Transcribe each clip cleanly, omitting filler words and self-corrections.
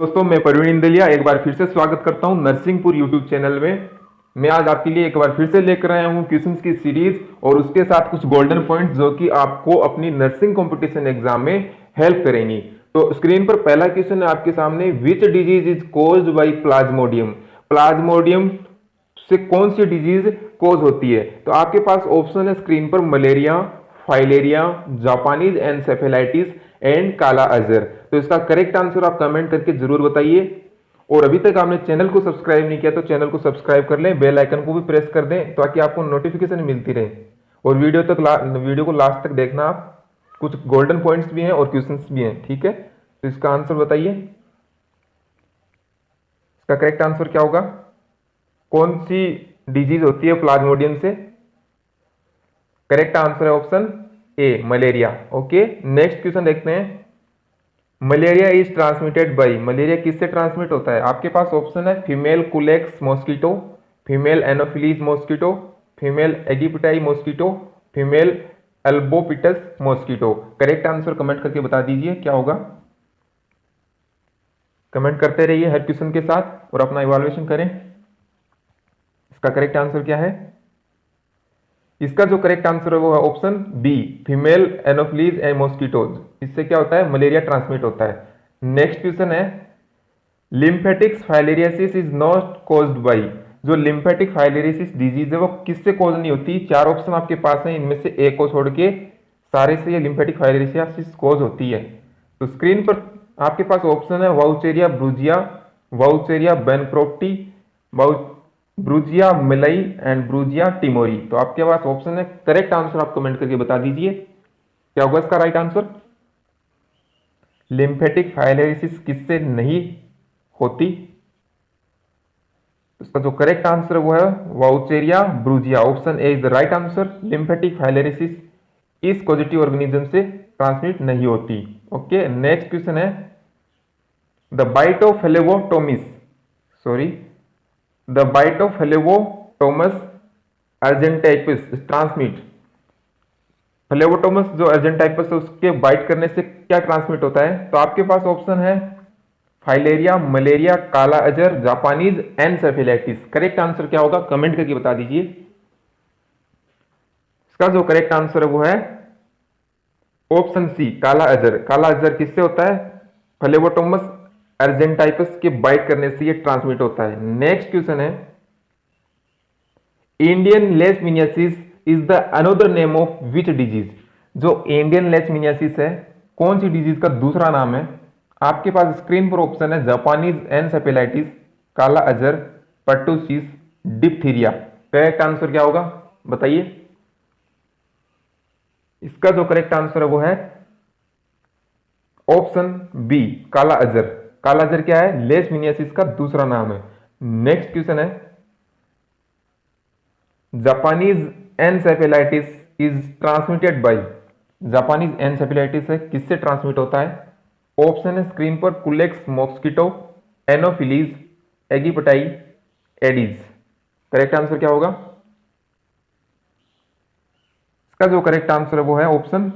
दोस्तों, मैं प्रवीण इंदलिया एक बार फिर से स्वागत करता हूं नरसिंहपुर यूट्यूब चैनल में। मैं आज आपके लिए एक बार फिर से लेकर आया हूं क्वेश्चंस की सीरीज और उसके साथ कुछ गोल्डन पॉइंट्स जो कि आपको अपनी नर्सिंग कंपटीशन एग्जाम में हेल्प करेंगी। तो स्क्रीन पर पहला क्वेश्चन है आपके सामने, which disease is caused by Plasmodium. Plasmodium से कौन सी डिजीज कोज होती है? तो आपके पास ऑप्शन है स्क्रीन पर, malaria, filaria, Japanese encephalitis and काला अजहर। तो इसका करेक्ट आंसर आप कमेंट करके जरूर बताइए। और अभी तक आपने चैनल को सब्सक्राइब नहीं किया तो चैनल को सब्सक्राइब कर लें, बेल आइकन को भी प्रेस कर दें ताकि आपको नोटिफिकेशन मिलती रहे। और वीडियो को लास्ट तक देखना आप, कुछ गोल्डन पॉइंट्स भी हैं और क्वेश्चंस भी हैं, ठीक है? तो इसका आंसर बताइए, इसका करेक्ट आंसर क्या होगा? कौन सी डिजीज होती है प्लाज्मोडियम से? करेक्ट आंसर है option A, malaria. Okay, next question देखते हैं। Malaria is transmitted by, malaria किससे ट्रांसमिट होता है? आपके पास ऑप्शन है female Culex mosquito, female Anopheles mosquito, female aegypti mosquito, female albopictus mosquito. Correct answer comment करके बता दीजिए क्या होगा। कमेंट करते रहिए हर क्वेश्चन के साथ और अपना इवैल्यूएशन करें। इसका करेक्ट आंसर क्या है? इसका जो करेक्ट आंसर है वो है option B, female anopheles and mosquitoes. इससे क्या होता है? मलेरिया ट्रांसमिट होता है। नेक्स्ट क्वेश्चन है, lymphatics filariasis is not caused by. जो लिम्फेटिक फाइलेरियासिस डिजीज है वो किससे कॉज नहीं होती? चार ऑप्शन आपके पास हैं, इनमें से एक को छोड़ के सारे से ये लिम्फेटिक फाइलेरियासिस कॉज होती है। तो स्क्रीन पर आपके पास ऑप्शन है वाउचेरिया ब्रूजिया, वाउचेरिया बेनक्रोप्टी, ब्रूजिया मिलाई एंड ब्रूजिया टिमोरी। तो आपके पास ऑप्शन है, करेक्ट आंसर आप कमेंट करके बता दीजिए क्या होगा इसका राइट आंसर। लिम्फेटिक फाइलेरियासिस किससे नहीं होती? इसका जो करेक्ट आंसर है वो है Wuchereria Brugia. Option A is the right answer. Lymphatic filariasis इस पॉजिटिव ऑर्गेनिज्म से ट्रांसमिट नहीं होती। ओके, नेक्स्ट क्वेश्चन है, the bite of phlebotomus, sorry, the bite of phlebotomus argentipes transmit. Phlebotomus जो अर्जेंटाइपस है उसके बाइट करने से क्या ट्रांसमिट होता है? तो आपके पास ऑप्शन है फाइलेरिया, मलेरिया, काला Azhar, Japanese encephalitis. Correct answer क्या होगा? कमेंट करके बता दीजिए। इसका जो करेक्ट आंसर है वो है ऑप्शन सी, काला अजहर। काला अजहर किससे होता है? फ्लेवोटोमस अर्जेंटाइपस के बाइट करने से ये ट्रांसमिट होता है। नेक्स्ट क्वेश्चन है, Indian leishmaniasis is the another name of which disease. जो इंडियन लेशमिनियासिस है कौन सी डिजीज का दूसरा नाम है? आपके पास स्क्रीन पर ऑप्शन है जापानीज एनसेफेलाइटिस, काला Azhar, pertussis, diphtheria. Correct answer क्या होगा बताइए। इसका जो करेक्ट आंसर है वो है ऑप्शन बी, काला अजहर। काला अजहर क्या है? लेशमिनियासिस का दूसरा नाम है। नेक्स्ट क्वेश्चन है, Japanese encephalitis is transmitted by. Japanese encephalitis है किससे ट्रांसमिट होता है? ऑप्शन है स्क्रीन पर, Culex mosquito, Anopheles, aegypti, Aedes. Correct answer क्या होगा? इसका जो करेक्ट आंसर है वो है ऑप्शन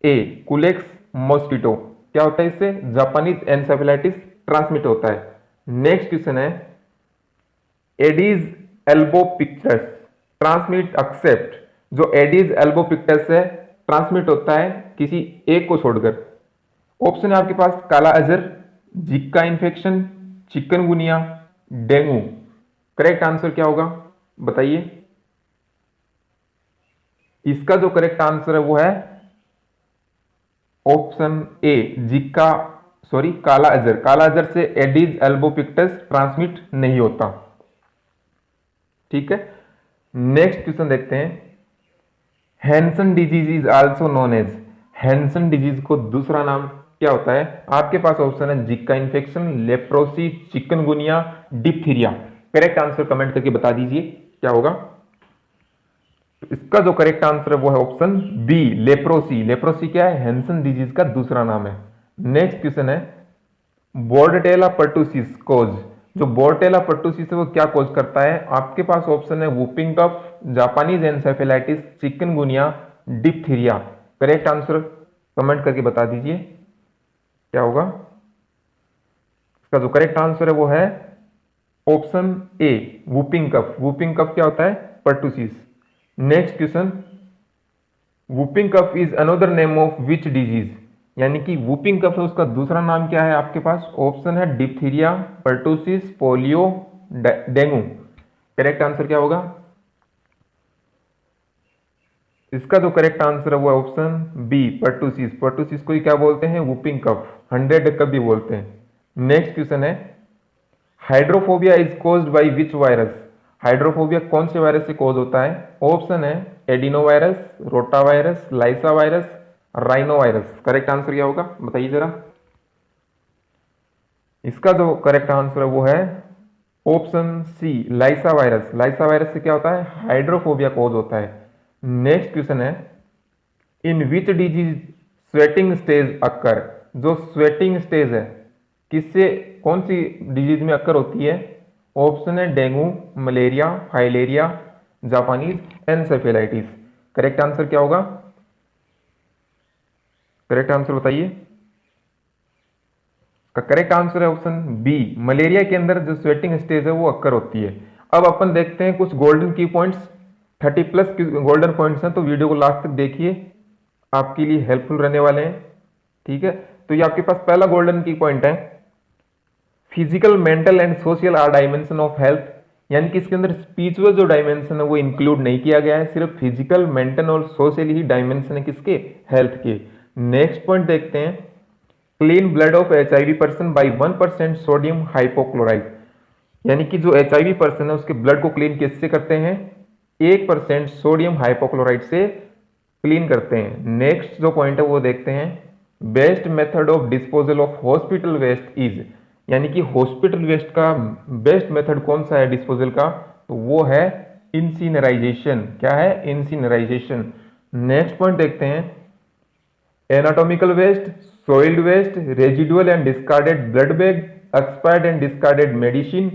ए, कुलेक्स मॉस्किटो। क्या होता है इससे? जापानीज एनसेफेलाइटिस ट्रांसमिट होता है। नेक्स्ट क्वेश्चन है, एडीज एल्बोपिक्टस ट्रांसमिट एक्सेप्ट। जो एडीज एल्बोपिक्टस है ट्रांसमिट होता है किसी एक को छोड़कर। ऑप्शन है आपके पास kala azar, Zika infection, chikungunya, dengue. Correct answer क्या होगा बताइए। इसका जो करेक्ट आंसर है वो है ऑप्शन ए, जिक्का, सॉरी, काला अजहर। काला अजहर से एडीज एल्बोपिक्टस ट्रांसमिट नहीं होता। ठीक है, नेक्स्ट क्वेश्चन देखते हैं, Hansen disease is also known as. Hansen disease को दूसरा नाम क्या होता है? आपके पास ऑप्शन है Zika infection, leprosy, chikungunya, diphtheria. Correct answer comment करके बता दीजिए क्या होगा। इसका जो करेक्ट आंसर है वो है ऑप्शन बी, लेप्रोसी। लेप्रोसी क्या है? हैंसन डिजीज का दूसरा नाम है। नेक्स्ट क्वेश्चन है, बोर्डेटेला पर्टुसिस कोज। जो बोर्डेटेला पर्टुसिस है वो क्या कोज करता है? आपके पास ऑप्शन है whooping cough, Japanese encephalitis, chikungunya, diphtheria. Correct answer comment करके बता दीजिए क्या होगा। इसका जो करेक्ट आंसर है वो है option A, whooping cough. Whooping cough क्या होता है? Pertussis. Next question, whooping cough is another name of which disease? यानी कि वूपिंग कफ है उसका दूसरा नाम क्या है आपके पास? ऑप्शन है diphtheria, pertussis, polio, dengue. Correct answer क्या होगा? इसका जो करेक्ट आंसर है वो ऑप्शन बी, पर्टुसिस। पर्टुसिस को ही क्या बोलते हैं? वूपिंग कफ, 100 कफ भी बोलते हैं। नेक्स्ट क्वेश्चन है, hydrophobia is caused by which virus? Hydrophobia कौन से वायरस से कॉज होता है? ऑप्शन है adeno virus, rota virus, lyssa virus, rhino virus. Correct answer क्या होगा बताइए जरा। इसका जो करेक्ट आंसर है वो है option C, लाइसा virus. Lyssa virus से क्या होता है? हाइड्रोफोबिया कॉज होता है। नेक्स्ट क्वेश्चन है, in which disease sweating stage occur? जो स्वेटिंग स्टेज है किससे, कौन सी डिजीज में अक्कर होती है? ऑप्शन है dengue, malaria, filaria, Japanese encephalitis. Correct answer क्या होगा? करेक्ट आंसर बताइए। का करेक्ट आंसर है ऑप्शन बी, मलेरिया के अंदर जो स्वेटिंग स्टेज है वो अक्कर होती है। अब अपन देखते हैं कुछ गोल्डन की पॉइंट्स, 30+ गोल्डन पॉइंट्स हैं, तो वीडियो को लास्ट तक देखिए, आपके लिए हेल्पफुल रहने वाले हैं। ठीक है, तो ये आपके पास पहला गोल्डन की पॉइंट है, physical, mental and social are dimension of health. यानी कि इसके अंदर स्पिरिचुअल जो डायमेंशन है वो इंक्लूड नहीं किया गया है, सिर्फ फिजिकल, मेंटल और सोशल ही डायमेंशन है किसके? हेल्थ के। नेक्स्ट पॉइंट देखते हैं, clean blood of HIV person by 1% sodium hypochloride. यानी कि जो HIV पर्सन है उसके ब्लड को क्लीन किससे करते हैं? 1% सोडियम हाइपोक्लोराइड से क्लीन करते हैं। नेक्स्ट जो पॉइंट है वो देखते हैं, best method of disposal of hospital waste is. यानी कि हॉस्पिटल वेस्ट का बेस्ट मेथड कौन सा है डिस्पोजल का? तो वो है इंसिनराइजेशन। क्या है? इंसिनराइजेशन। नेक्स्ट पॉइंट देखते हैं, anatomical waste, soiled waste, residual and discarded blood bag, expired and discarded medicine,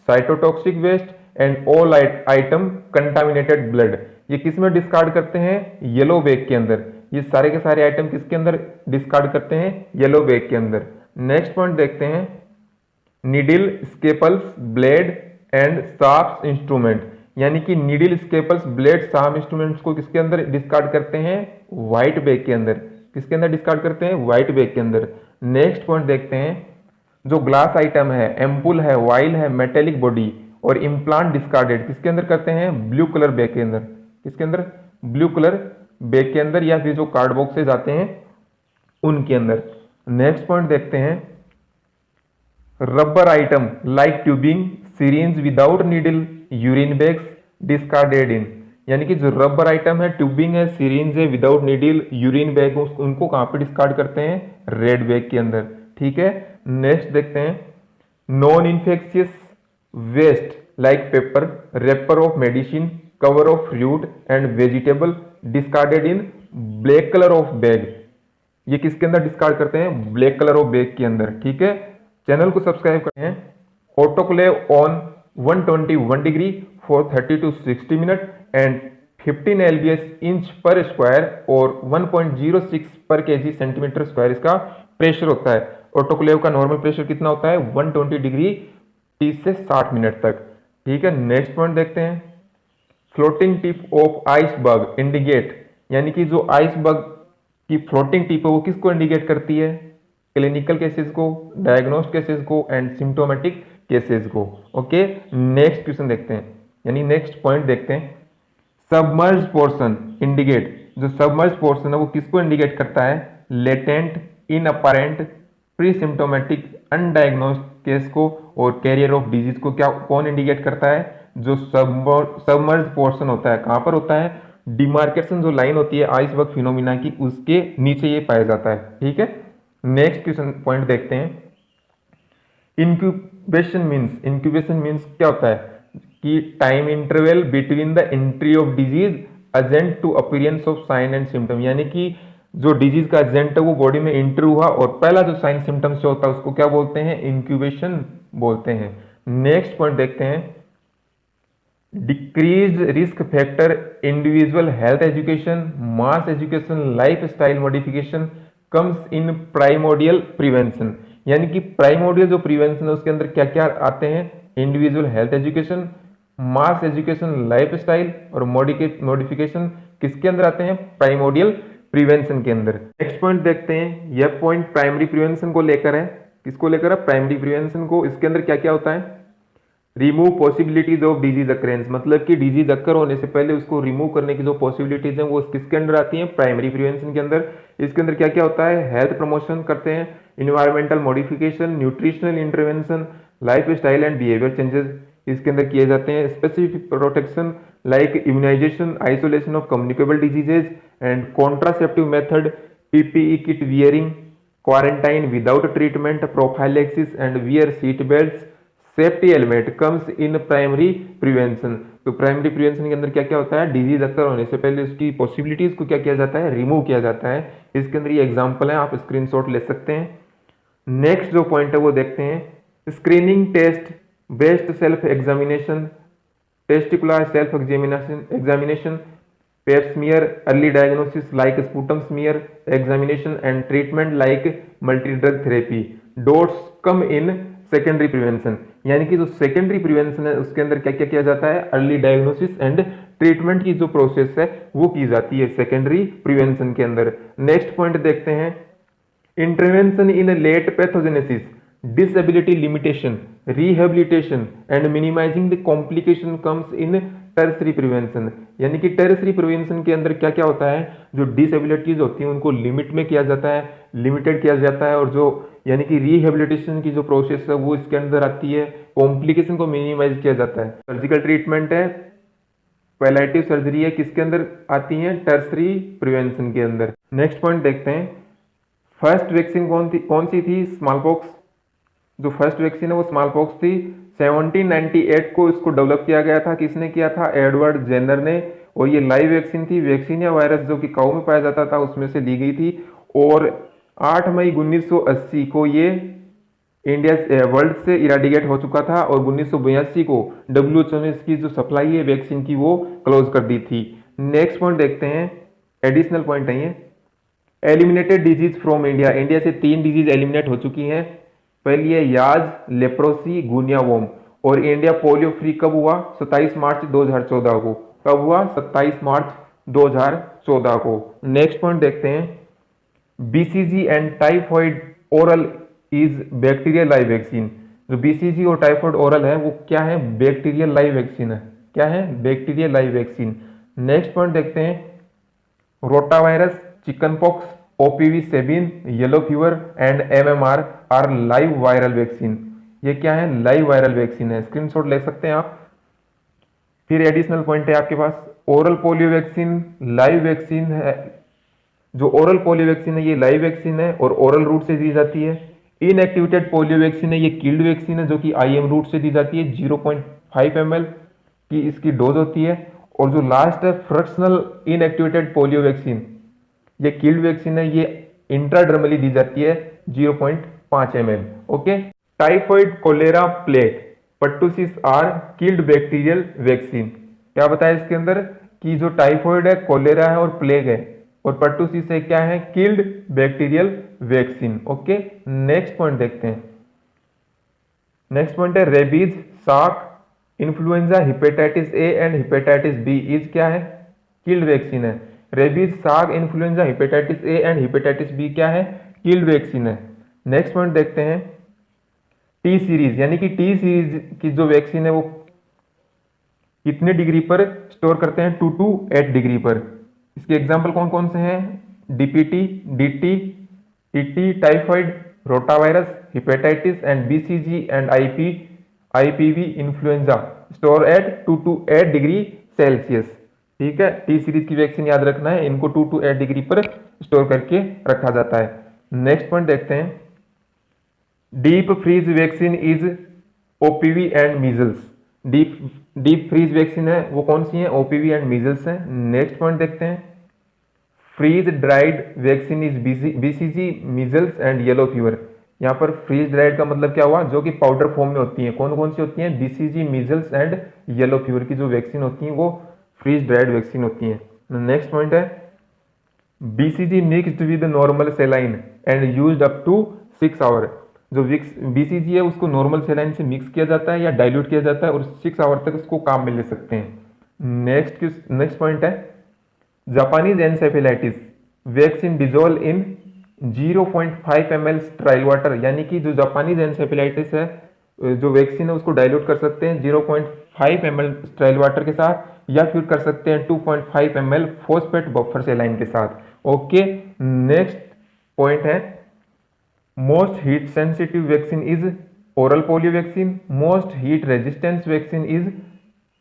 cytotoxic waste and all item contaminated blood. ये किस में डिस्कार्ड करते हैं? येलो बैग के अंदर। ये सारे के सारे आइटम किसके अंदर डिस्कार्ड करते हैं? येलो बैग के अंदर। नेक्स्ट पॉइंट देखते हैं, needle, scalpels, blade and sharp instrument. यानी कि needle, scalpels, blade, sharp instruments को किसके अंदर डिस्कार्ड करते हैं? व्हाइट बैग के अंदर। किसके अंदर डिस्कार्ड करते हैं? व्हाइट बैग के अंदर। नेक्स्ट पॉइंट देखते हैं, जो ग्लास आइटम है, एम्पुल है, वाइल है, मेटेलिक बॉडी और इम्प्लांट डिस्कार्डेड किसके अंदर करते हैं? ब्लू कलर बैग के अंदर। किसके अंदर? ब्लू कलर बैग के अंदर, या फिर जो कार्ड बॉक्सेज आते हैं उनके अंदर। नेक्स्ट पॉइंट देखते हैं, rubber item like tubing, syringe without needle, urine bags discarded in. यानी कि जो रबर आइटम है, ट्यूबिंग है, सिरिंज है, विदाउट नीडल, यूरिन बैग, उनको कहां पे डिस्कार्ड करते हैं? रेड बैग के अंदर। ठीक है, नेक्स्ट देखते हैं, non infectious waste like paper, wrapper of medicine, cover of fruit and vegetable discarded in black colour of bag. ये किसके अंदर डिस्कार्ड करते हैं? ब्लैक कलर ऑफ बैग के अंदर। ठीक है, चैनल को सब्सक्राइब करें। Autoclave on 121 degree for 30 to 60 minute and 15 lbs inch पर स्क्वायर और 1.06 पर kg सेंटीमीटर स्क्वायर इसका प्रेशर होता है। ऑटोक्लेव का नॉर्मल प्रेशर कितना होता है? 120 डिग्री 30 से 60 मिनट तक। ठीक है, नेक्स्ट पॉइंट देखते हैं, floating tip of iceberg indicate. यानी कि जो आइसबर्ग की फ्लोटिंग टिप है वो किसको इंडिकेट करती है? क्लिनिकल केसेस को, डायग्नोस्ड केसेस को एंड सिम्टोमेटिक केसेस को। ओके, नेक्स्ट क्वेश्चन देखते हैं, यानी नेक्स्ट पॉइंट देखते हैं, सबमर्ज पोर्शन इंडिकेट। जो सबमर्ज पोर्शन है वो किसको इंडिकेट करता है? Latent, इनअपरेंट, pre symptomatic, undiagnosed case को और कैरियर ऑफ डिजीज को क्या कौन इंडिकेट करता है? जो सबमर्ज पोर्शन होता है, कहां पर होता है? डिमार्केशन जो लाइन होती है आइसबर्ग फिनोमिना की, उसके नीचे ये पाया जाता है। ठीक है, नेक्स्ट क्वेश्चन पॉइंट देखते हैं, इंक्यूबेशन मीन्स क्या होता है? कि time interval between the entry of disease agent to appearance of sign and symptom. यानी कि जो डिजीज का एजेंट है वो बॉडी में एंटर हुआ और पहला जो साइन सिम्टम्स से होता है उसको क्या बोलते हैं? इंक्यूबेशन बोलते हैं। नेक्स्ट पॉइंट देखते हैं, decrease risk factor individual health education, mass education, life style modification comes in primordial prevention. यानी कि प्राइमोडियल जो प्रिवेंशन है उसके अंदर क्या क्या आते हैं, इंडिविजुअल हेल्थ एजुकेशन, मास एजुकेशन, लाइफ स्टाइल और मॉडिफिकेशन किसके अंदर आते हैं, प्राइमोडियल प्रिवेंशन के अंदर। नेक्स्ट पॉइंट देखते हैं, यह पॉइंट प्राइमरी प्रिवेंशन को लेकर है। किसको लेकर है, प्राइमरी प्रिवेंशन को। इसके अंदर क्या क्या होता है, remove possibilities of disease occurrence, मतलब कि डिजीज अक्कर होने से पहले उसको रिमूव करने की जो पॉसिबिलिटीज हैं वो किसके अंदर आती हैं, प्राइमरी प्रिवेंशन के अंदर। इसके अंदर क्या क्या होता है, हेल्थ प्रमोशन करते हैं, environmental modification, nutritional intervention, life style and behaviour changes इसके अंदर किए जाते हैं, specific protection like immunization, isolation of communicable diseases and contraceptive method, PPE kit wearing, quarantine without treatment, prophylaxis and wear seat belt, safety helmet comes in primary prevention. तो primary prevention के अंदर क्या क्या होता है, डिजीज अक्कर होने से पहले उसकी पॉसिबिलिटीज को क्या किया जाता है, रिमूव किया जाता है। इसके अंदर ये एग्जांपल है, आप स्क्रीनशॉट ले सकते हैं। नेक्स्ट जो पॉइंट है वो देखते हैं, screening test, breast self examination, testicular self examination, pap smear, early diagnosis like sputum smear examination and treatment like multi drug therapy, DOTS come in secondary prevention. यानी कि जो सेकेंडरी प्रिवेंशन है उसके अंदर क्या क्या किया जाता है, अर्ली डायग्नोसिस एंड ट्रीटमेंट की जो प्रोसेस है वो की जाती है सेकेंडरी प्रिवेंशन के अंदर। नेक्स्ट पॉइंट देखते हैं, intervention in late pathogenesis, disability limitation, rehabilitation and minimizing the complication comes in tertiary prevention. यानी कि टर्सरी प्रिवेंशन के अंदर क्या क्या होता है, जो डिसेबिलिटीज होती हैं उनको लिमिट में किया जाता है, लिमिटेड किया जाता है, और जो यानी कि रिहेबिलिटेशन की जो प्रोसेस है वो इसके अंदर आती है, कॉम्प्लिकेशन को मिनिमाइज किया जाता है। सर्जिकल ट्रीटमेंट है, पैलेटिव सर्जरी है, किसके अंदर आती है, टर्सरी प्रिवेंशन के अंदर। नेक्स्ट पॉइंट देखते हैं, फर्स्ट वैक्सीन कौन सी थी, स्मॉल पॉक्स। जो फर्स्ट वैक्सीन है वो स्मॉल पॉक्स थी। 1798 को इसको डेवलप किया गया था, किसने किया था, एडवर्ड जेनर ने। और ये लाइव वैक्सीन थी, वैक्सीनिया वायरस जो कि काऊ में पाया जाता था उसमें से ली गई थी। और 8 मई 1980 को ये इंडिया वर्ल्ड से इराडिकेट हो चुका था, और 1982 को WHO ने इसकी जो सप्लाई है वैक्सीन की वो क्लोज कर दी थी। नेक्स्ट पॉइंट देखते हैं, एडिशनल पॉइंट है ये, eliminated disease from India. India से 3 डिजीज एलिमिनेट हो चुकी हैं। पहली है याज, लेप्रोसी, गुनिया वोम। और इंडिया पोलियो फ्री कब हुआ, 27 मार्च 2014 को। कब हुआ, 27 मार्च 2014 को। नेक्स्ट पॉइंट देखते हैं, BCG and typhoid oral is bacterial live vaccine. जो बीसीजी और टाइफॉइड ओरल है वो क्या है, बैक्टीरियल लाइव वैक्सीन है। क्या है, bacterial live vaccine. Next point देखते हैं, rotavirus, chickenpox, OPV 7, yellow fever and MMR are live viral vaccine. ये क्या है, लाइव वायरल वैक्सीन है, स्क्रीनशॉट ले सकते हैं आप। फिर एडिशनल पॉइंट है आपके पास, oral polio vaccine live vaccine है। जो ओरल पोलियो वैक्सीन है ये लाइव वैक्सीन है और ओरल रूट से दी जाती है। इनएक्टिवेटेड पोलियो वैक्सीन है, ये किल्ड वैक्सीन है जो कि आईएम रूट से दी जाती है। 0.5 ml की इसकी डोज होती है। और जो लास्ट है फ्रैक्शनल इनएक्टिवेटेड पोलियो वैक्सीन, ये किल्ड वैक्सीन है, ये इंट्राडर्मली दी जाती है 0.5 ml। Okay, typhoid, cholera, plague, pertussis are killed bacterial vaccine. क्या बताया इसके अंदर कि जो टाइफॉइड है, कोलेरा है और प्लेग है, और पर्टुसिस है क्या है, killed bacterial vaccine. Okay, next point देखते हैं। नेक्स्ट पॉइंट है rabies, Salk, influenza, hepatitis A and hepatitis B is क्या है, किल्ड वैक्सीन है। Rabies, Salk, influenza, hepatitis A and hepatitis B क्या है, किल्ड वैक्सीन है। नेक्स्ट पॉइंट देखते हैं, टी सीरीज, यानी कि टी सीरीज की जो वैक्सीन है वो कितने डिग्री पर स्टोर करते हैं, 2 to 8 डिग्री पर। इसके एग्जाम्पल कौन कौन से हैं, DPT, DT, TT, typhoid, rotavirus, hepatitis and BCG and IPV influenza store at 2 to 8 degree Celsius. ठीक है, टी सीरीज की वैक्सीन याद रखना है, इनको 2 to 8 डिग्री पर स्टोर करके रखा जाता है। नेक्स्ट पॉइंट देखते हैं, deep freeze vaccine is OPV and measles. Deep freeze vaccine है वो कौन सी है, ओपीवी एंड मीजल्स है। नेक्स्ट पॉइंट देखते हैं, freeze dried vaccine is BCG, measles and yellow fever. यहाँ पर फ्रीज ड्राइड का मतलब क्या हुआ, जो कि पाउडर फॉर्म में होती है। कौन कौन सी होती हैं, BCG, measles and yellow fever की जो वैक्सीन होती है वो फ्रीज ड्राइड वैक्सीन होती है। नेक्स्ट पॉइंट है, BCG mixed with normal saline and used up to 6 hour. जो BCG है उसको नॉर्मल सेलाइन से मिक्स किया जाता है या डाइल्यूट किया जाता है और 6 आवर तक उसको काम में ले सकते हैं। नेक्स्ट पॉइंट है Japanese encephalitis vaccine dissolve in 0.5 ml स्ट्राइल water, यानी कि जो जापानीज एनसेफेलाइटिस है जो वैक्सीन है उसको डाइल्यूट कर सकते हैं 0.5 ml स्ट्राइल वाटर के साथ या फिर कर सकते हैं 2.5 ml फॉस्फेट बफर सेलाइन के साथ। ओके, नेक्स्ट पॉइंट है most heat sensitive vaccine is oral polio vaccine, most heat resistance vaccine is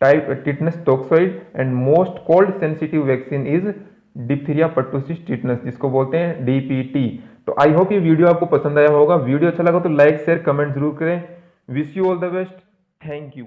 type tetanus toxoid and most cold sensitive vaccine is diphtheria pertussis tetanus, जिसको बोलते हैं DPT। तो I hope ये video आपको पसंद आया होगा। वीडियो अच्छा लगा तो लाइक शेयर कमेंट जरूर करें। Wish you all the best, thank you.